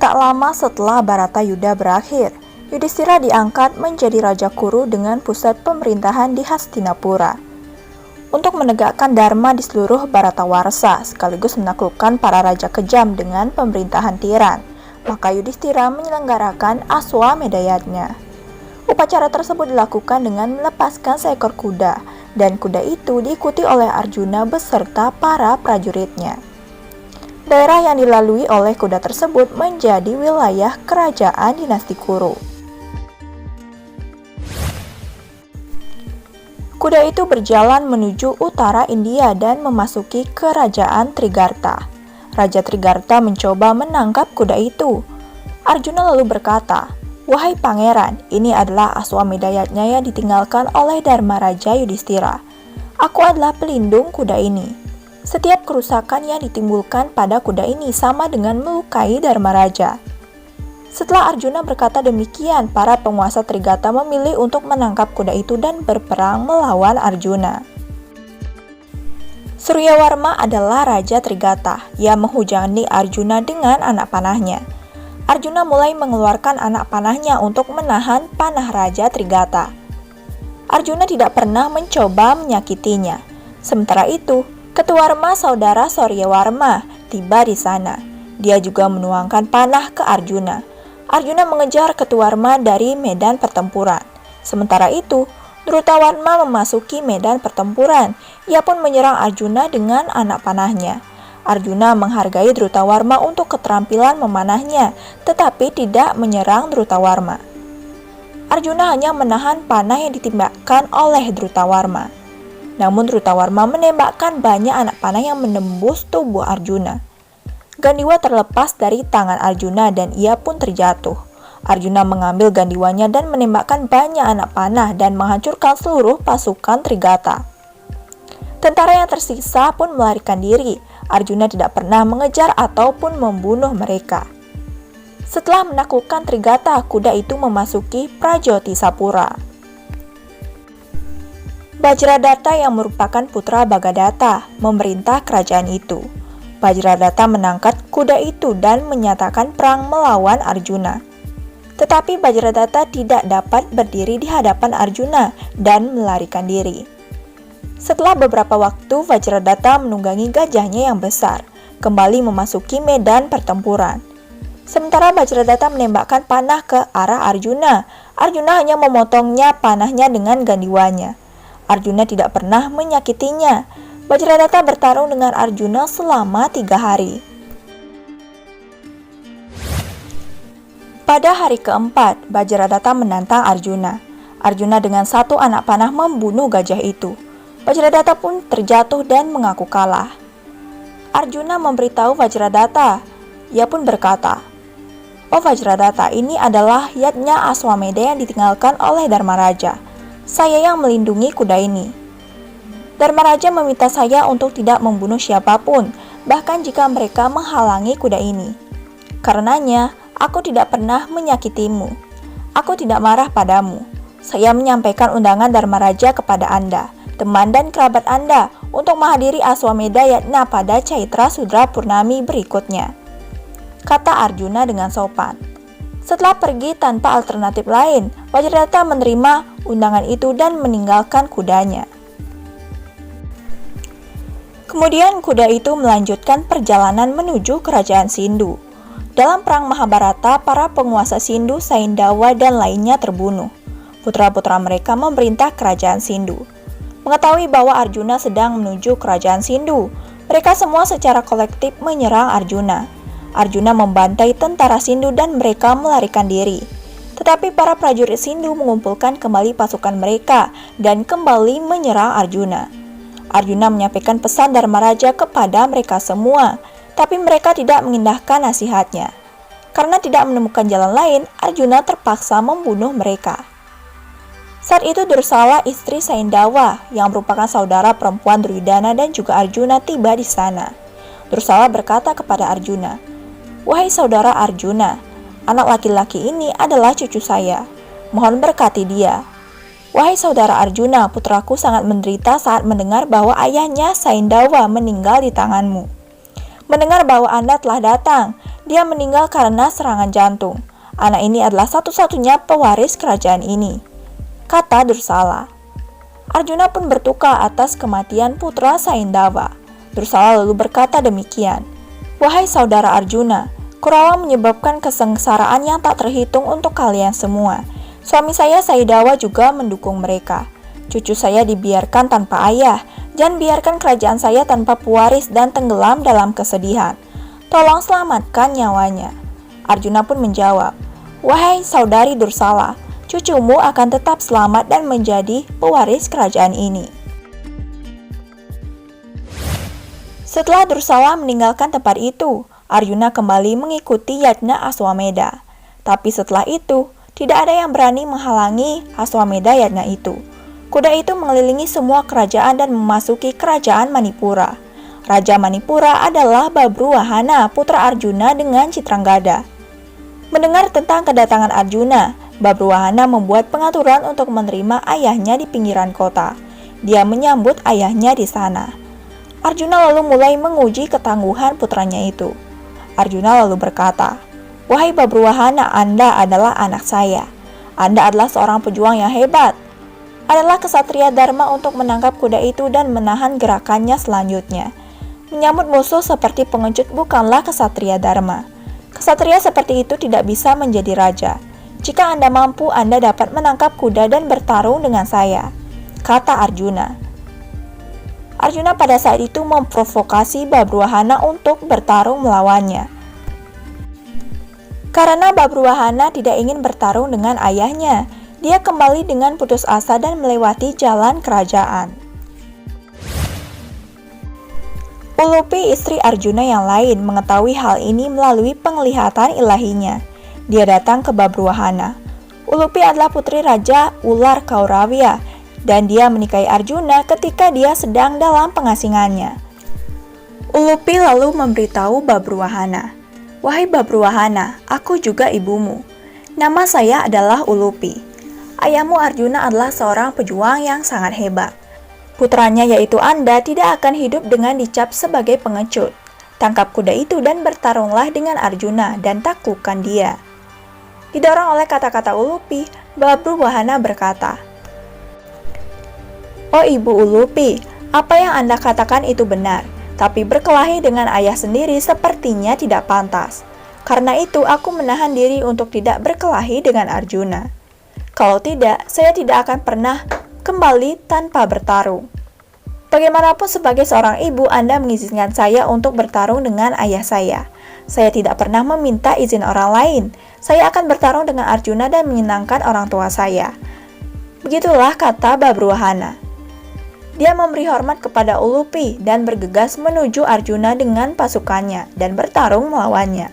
Tak lama setelah Baratayuda berakhir, Yudhistira diangkat menjadi Raja Kuru dengan pusat pemerintahan di Hastinapura. Untuk menegakkan dharma di seluruh Bharatawarsha sekaligus menaklukkan para raja kejam dengan pemerintahan tiran, maka Yudhistira menyelenggarakan Aswamedayatnya. Upacara tersebut dilakukan dengan melepaskan seekor kuda, dan kuda itu diikuti oleh Arjuna beserta para prajuritnya. Daerah yang dilalui oleh kuda tersebut menjadi wilayah kerajaan dinasti Kuru. Kuda itu berjalan menuju utara India dan memasuki kerajaan Trigarta. Raja Trigarta mencoba menangkap kuda itu. Arjuna lalu berkata, "Wahai pangeran, ini adalah Aswamedayatnya yang ditinggalkan oleh Dharma Raja Yudhistira. Aku adalah pelindung kuda ini. Setiap kerusakan yang ditimbulkan pada kuda ini sama dengan melukai Dharma Raja." Setelah Arjuna berkata demikian, para penguasa Trigarta memilih untuk menangkap kuda itu dan berperang melawan Arjuna. Suryawarma adalah Raja Trigarta. Ia menghujani Arjuna dengan anak panahnya. Arjuna mulai mengeluarkan anak panahnya untuk menahan panah Raja Trigarta. Arjuna tidak pernah mencoba menyakitinya. Sementara itu, Ketuarma saudara Suryawarma tiba di sana. Dia juga menuangkan panah ke Arjuna. Arjuna mengejar Ketuarma dari medan pertempuran. Sementara itu, Drutawarma memasuki medan pertempuran. Ia pun menyerang Arjuna dengan anak panahnya. Arjuna menghargai Drutawarma untuk keterampilan memanahnya, tetapi tidak menyerang Drutawarma. Arjuna hanya menahan panah yang ditembakkan oleh Drutawarma. Namun Drutawarma menembakkan banyak anak panah yang menembus tubuh Arjuna. Gandiwa terlepas dari tangan Arjuna dan ia pun terjatuh. Arjuna mengambil gandiwanya dan menembakkan banyak anak panah dan menghancurkan seluruh pasukan Trigarta. Tentara yang tersisa pun melarikan diri. Arjuna tidak pernah mengejar ataupun membunuh mereka. Setelah menaklukkan Trigarta, kuda itu memasuki Prajotisapura. Bajradata yang merupakan putra Bagadatta memerintah kerajaan itu. Bajradata menangkap kuda itu dan menyatakan perang melawan Arjuna. Tetapi Bajradata tidak dapat berdiri di hadapan Arjuna dan melarikan diri. Setelah beberapa waktu, Vajradata menunggangi gajahnya yang besar, kembali memasuki medan pertempuran. Sementara Vajradata menembakkan panah ke arah Arjuna. Arjuna hanya memotongnya panahnya dengan gandiwanya. Arjuna tidak pernah menyakitinya. Vajradata bertarung dengan Arjuna selama 3 hari. Pada hari keempat, Vajradata menantang Arjuna. Arjuna dengan 1 anak panah membunuh gajah itu. Vajradata pun terjatuh dan mengaku kalah. Arjuna memberitahu Vajradata. Ia pun berkata, "Oh Vajradata, ini adalah yatnya Aswameda yang ditinggalkan oleh Dharma Raja. Saya yang melindungi kuda ini. Dharma Raja meminta saya untuk tidak membunuh siapapun, bahkan jika mereka menghalangi kuda ini. Karenanya, aku tidak pernah menyakitimu. Aku tidak marah padamu. Saya menyampaikan undangan Dharma Raja kepada Anda, teman dan kerabat Anda, untuk menghadiri Aswameda Yatna pada Chaitra Sudra Purnami berikutnya," kata Arjuna dengan sopan. Setelah pergi tanpa alternatif lain, Vajradata menerima undangan itu dan meninggalkan kudanya. Kemudian kuda itu melanjutkan perjalanan menuju kerajaan Sindhu. Dalam perang Mahabharata, para penguasa Sindhu, Saindawa, dan lainnya terbunuh. Putra-putra mereka memerintah kerajaan Sindhu. Mengetahui bahwa Arjuna sedang menuju kerajaan Sindhu, mereka semua secara kolektif menyerang Arjuna. Arjuna membantai tentara Sindhu dan mereka melarikan diri. Tetapi para prajurit Sindhu mengumpulkan kembali pasukan mereka dan kembali menyerang Arjuna. Arjuna menyampaikan pesan Dharma Raja kepada mereka semua, tapi mereka tidak mengindahkan nasihatnya. Karena tidak menemukan jalan lain, Arjuna terpaksa membunuh mereka. Saat itu Dursala, istri Saindawa, yang merupakan saudara perempuan Duryudana dan juga Arjuna, tiba di sana. Dursala berkata kepada Arjuna, "Wahai saudara Arjuna, anak laki-laki ini adalah cucu saya. Mohon berkati dia." "Wahai saudara Arjuna, putraku sangat menderita saat mendengar bahwa ayahnya Saindawa meninggal di tanganmu. Mendengar bahwa Anda telah datang, dia meninggal karena serangan jantung. Anak ini adalah satu-satunya pewaris kerajaan ini, kata Dursala. Arjuna pun berduka atas kematian putra Saindava. Dursala lalu berkata demikian, "Wahai saudara Arjuna, Kurawa menyebabkan kesengsaraan yang tak terhitung untuk kalian semua. Suami saya Saidawa juga mendukung mereka. Cucu saya dibiarkan tanpa ayah. Jangan biarkan kerajaan saya tanpa pewaris dan tenggelam dalam kesedihan. Tolong selamatkan nyawanya." Arjuna pun menjawab, "Wahai saudari Dursala, cucumu akan tetap selamat dan menjadi pewaris kerajaan ini." Setelah Dursala meninggalkan tempat itu, Arjuna kembali mengikuti Yajna Aswameda. Tapi setelah itu, tidak ada yang berani menghalangi Aswameda Yajna itu. Kuda itu mengelilingi semua kerajaan dan memasuki kerajaan Manipura. Raja Manipura adalah Babruwahana, putra Arjuna dengan Citranggada. Mendengar tentang kedatangan Arjuna, Babruwahana membuat pengaturan untuk menerima ayahnya di pinggiran kota. Dia menyambut ayahnya di sana. Arjuna lalu mulai menguji ketangguhan putranya itu. Arjuna lalu berkata, "Wahai Babruwahana, Anda adalah anak saya. Anda adalah seorang pejuang yang hebat. Adalah kesatria Dharma untuk menangkap kuda itu dan menahan gerakannya selanjutnya. Menyambut musuh seperti pengecut bukanlah kesatria Dharma. Kesatria seperti itu tidak bisa menjadi raja. Jika Anda mampu, Anda dapat menangkap kuda dan bertarung dengan saya," kata Arjuna. Arjuna pada saat itu memprovokasi Babruwahana untuk bertarung melawannya. Karena Babruwahana tidak ingin bertarung dengan ayahnya, dia kembali dengan putus asa dan melewati jalan kerajaan. Ulupi, istri Arjuna yang lain, mengetahui hal ini melalui penglihatan ilahinya. Dia datang ke Babruwahana. Ulupi adalah putri Raja Ular Kauravya, dan dia menikahi Arjuna ketika dia sedang dalam pengasingannya. Ulupi lalu memberitahu Babruwahana, "Wahai Babruwahana, aku juga ibumu. Nama saya adalah Ulupi. Ayahmu Arjuna adalah seorang pejuang yang sangat hebat. Putranya yaitu Anda tidak akan hidup dengan dicap sebagai pengecut. Tangkap kuda itu dan bertarunglah dengan Arjuna dan taklukkan dia." Didorong oleh kata-kata Ulupi, Babruwahana berkata, "Oh Ibu Ulupi, apa yang Anda katakan itu benar, tapi berkelahi dengan ayah sendiri sepertinya tidak pantas. Karena itu aku menahan diri untuk tidak berkelahi dengan Arjuna. Kalau tidak, saya tidak akan pernah kembali tanpa bertarung. Bagaimanapun sebagai seorang ibu, Anda mengizinkan saya untuk bertarung dengan ayah saya. Saya tidak pernah meminta izin orang lain. Saya akan bertarung dengan Arjuna dan menyenangkan orang tua saya." Begitulah kata Babruwahana. Dia memberi hormat kepada Ulupi dan bergegas menuju Arjuna dengan pasukannya dan bertarung melawannya.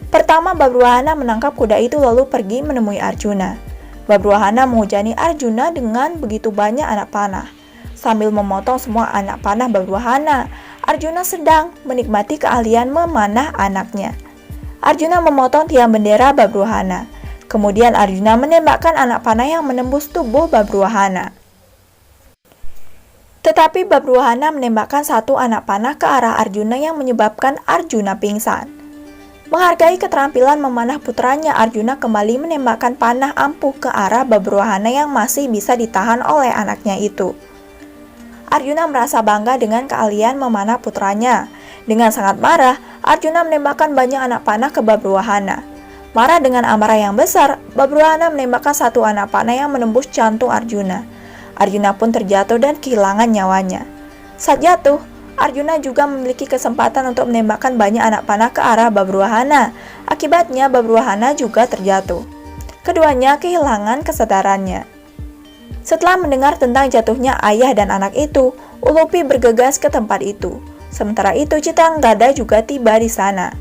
Pertama, Babruwahana menangkap kuda itu lalu pergi menemui Arjuna. Babruwahana menghujani Arjuna dengan begitu banyak anak panah. Sambil memotong semua anak panah Babruwahana, Arjuna sedang menikmati keahlian memanah anaknya. Arjuna memotong tiang bendera Babruwahana. Kemudian Arjuna menembakkan anak panah yang menembus tubuh Babruwahana. Tetapi Babruwahana menembakkan satu anak panah ke arah Arjuna yang menyebabkan Arjuna pingsan. Menghargai keterampilan memanah putranya, Arjuna kembali menembakkan panah ampuh ke arah Babruwahana yang masih bisa ditahan oleh anaknya itu. Arjuna merasa bangga dengan keahlian memanah putranya. Dengan sangat marah, Arjuna menembakkan banyak anak panah ke Babruwahana. Marah dengan amarah yang besar, Babruwahana menembakkan satu anak panah yang menembus jantung Arjuna. Arjuna pun terjatuh dan kehilangan nyawanya. Saat jatuh, Arjuna juga memiliki kesempatan untuk menembakkan banyak anak panah ke arah Babruwahana. Akibatnya, Babruwahana juga terjatuh. Keduanya kehilangan kesadarannya. Setelah mendengar tentang jatuhnya ayah dan anak itu, Ulupi bergegas ke tempat itu. Sementara itu, Citranggada juga tiba di sana.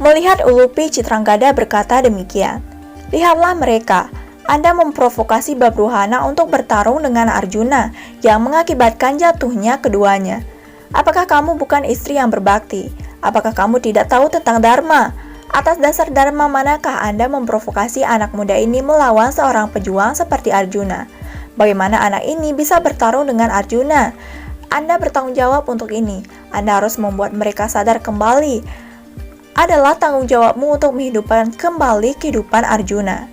Melihat Ulupi, Citranggada berkata demikian, "Lihatlah mereka. Anda memprovokasi Babruwahana untuk bertarung dengan Arjuna yang mengakibatkan jatuhnya keduanya. Apakah kamu bukan istri yang berbakti? Apakah kamu tidak tahu tentang Dharma? Atas dasar Dharma manakah Anda memprovokasi anak muda ini melawan seorang pejuang seperti Arjuna? Bagaimana anak ini bisa bertarung dengan Arjuna? Anda bertanggung jawab untuk ini. Anda harus membuat mereka sadar kembali. Adalah tanggung jawabmu untuk menghidupkan kembali kehidupan Arjuna.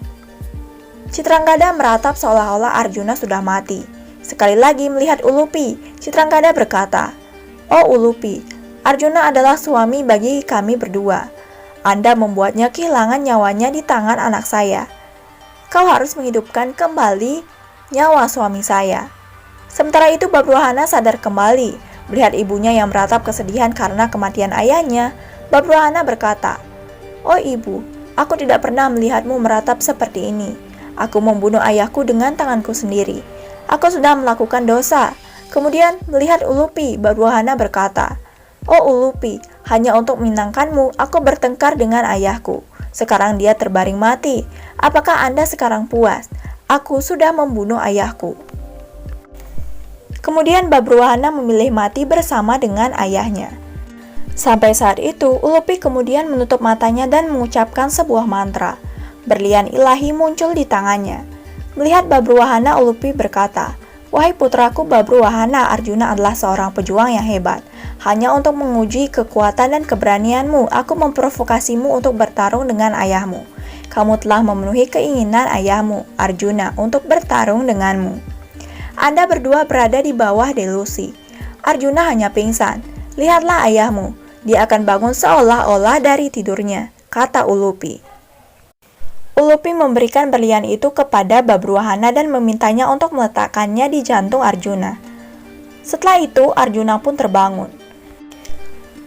Citrangada meratap seolah-olah Arjuna sudah mati. Sekali lagi melihat Ulupi, Citrangada berkata, "Oh Ulupi, Arjuna adalah suami bagi kami berdua. Anda membuatnya kehilangan nyawanya di tangan anak saya. Kau harus menghidupkan kembali nyawa suami saya." Sementara itu Babruwahana sadar kembali. Melihat ibunya yang meratap kesedihan karena kematian ayahnya, Babruwahana berkata, "Oh ibu, aku tidak pernah melihatmu meratap seperti ini. Aku membunuh ayahku dengan tanganku sendiri. Aku sudah melakukan dosa." Kemudian melihat Ulupi, Babruwahana berkata, "Oh Ulupi, hanya untuk menyenangkanmu, aku bertengkar dengan ayahku. Sekarang dia terbaring mati. Apakah Anda sekarang puas? Aku sudah membunuh ayahku." Kemudian Babruwahana memilih mati bersama dengan ayahnya. Sampai saat itu, Ulupi kemudian menutup matanya dan mengucapkan sebuah mantra. Berlian ilahi muncul di tangannya. Melihat Babruwahana, Ulupi berkata, "Wahai putraku Babruwahana, Arjuna adalah seorang pejuang yang hebat. Hanya untuk menguji kekuatan dan keberanianmu, aku memprovokasimu untuk bertarung dengan ayahmu. Kamu telah memenuhi keinginan ayahmu, Arjuna, untuk bertarung denganmu. Anda berdua berada di bawah delusi. Arjuna hanya pingsan. Lihatlah ayahmu, dia akan bangun seolah-olah dari tidurnya," kata Ulupi. Ulupi memberikan berlian itu kepada Babruwahana dan memintanya untuk meletakkannya di jantung Arjuna. Setelah itu, Arjuna pun terbangun.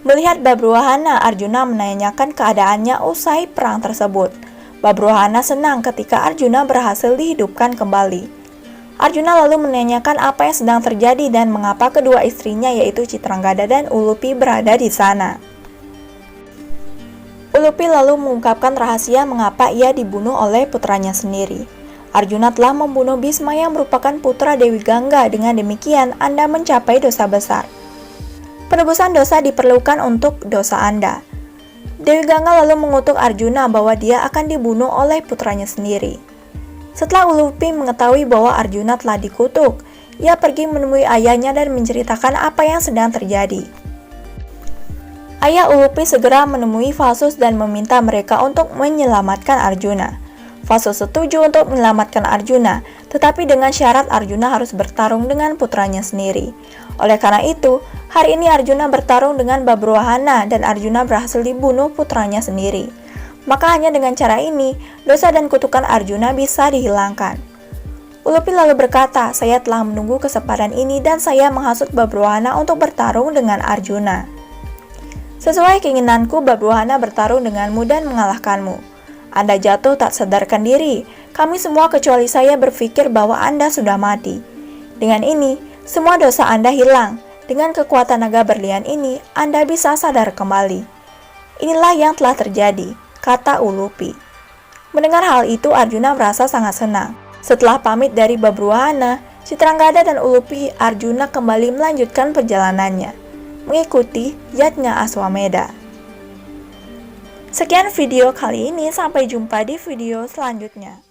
Melihat Babruwahana, Arjuna menanyakan keadaannya usai perang tersebut. Babruwahana senang ketika Arjuna berhasil dihidupkan kembali. Arjuna lalu menanyakan apa yang sedang terjadi dan mengapa kedua istrinya yaitu Citrangada dan Ulupi berada di sana. Ulupi lalu mengungkapkan rahasia mengapa ia dibunuh oleh putranya sendiri. Arjuna telah membunuh Bisma yang merupakan putra Dewi Gangga. Dengan demikian, Anda mencapai dosa besar. Penebusan dosa diperlukan untuk dosa Anda. Dewi Gangga lalu mengutuk Arjuna bahwa dia akan dibunuh oleh putranya sendiri. Setelah Ulupi mengetahui bahwa Arjuna telah dikutuk, ia pergi menemui ayahnya dan menceritakan apa yang sedang terjadi. Ayah Ulupi segera menemui Vasus dan meminta mereka untuk menyelamatkan Arjuna. Vasus setuju untuk menyelamatkan Arjuna, tetapi dengan syarat Arjuna harus bertarung dengan putranya sendiri. Oleh karena itu, hari ini Arjuna bertarung dengan Babruwahana dan Arjuna berhasil dibunuh putranya sendiri. Maka hanya dengan cara ini, dosa dan kutukan Arjuna bisa dihilangkan. Ulupi lalu berkata, "Saya telah menunggu kesempatan ini dan saya menghasut Babruwahana untuk bertarung dengan Arjuna. Sesuai keinginanku, Babruwahana bertarung denganmu dan mengalahkanmu. Anda jatuh tak sadarkan diri. Kami semua kecuali saya berpikir bahwa Anda sudah mati. Dengan ini, semua dosa Anda hilang. Dengan kekuatan naga berlian ini, Anda bisa sadar kembali." Inilah yang telah terjadi, kata Ulupi. Mendengar hal itu, Arjuna merasa sangat senang. Setelah pamit dari Babruwahana, Citrangada dan Ulupi, Arjuna kembali melanjutkan perjalanannya, mengikuti Yajna Aswamedha. Sekian video kali ini, sampai jumpa di video selanjutnya.